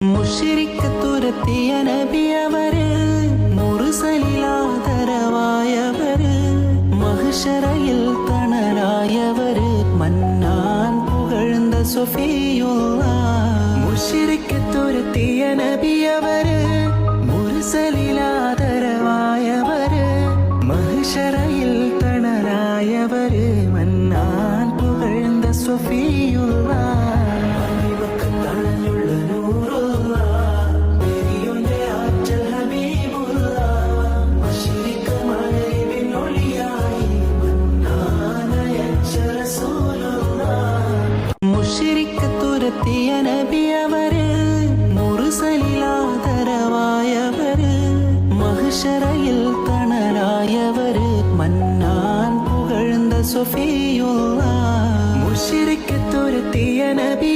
മുശ്രിക്കത്തുരത്തിയ നബിയവര്, മുർസലിലാദരവായവര്, മഹ്ശറയിൽ തണലായവര്, മന്നാൻ പുകഴ്ന്ന സഫിയുള്ള. മുശ്രിക്കത്തുരത്തിയ നബിയവര്, മുർസലിലാദരവായവര്, മഹ്ശറയിൽ തണലായവര്, മന്നാൻ പുകഴ്ന്ന സഫിയുള്ള. മുശ്രിക്കത്തുരത്തിയ നബിയവര്, മുർസലിലാദരവായവര്, മഹ്ശറയിൽ തണലായവര്, മന്നാൻ പുകഴ്ന്ന സഫിയുള്ള. മുശ്രിക്കത്തുരത്തിയ നബി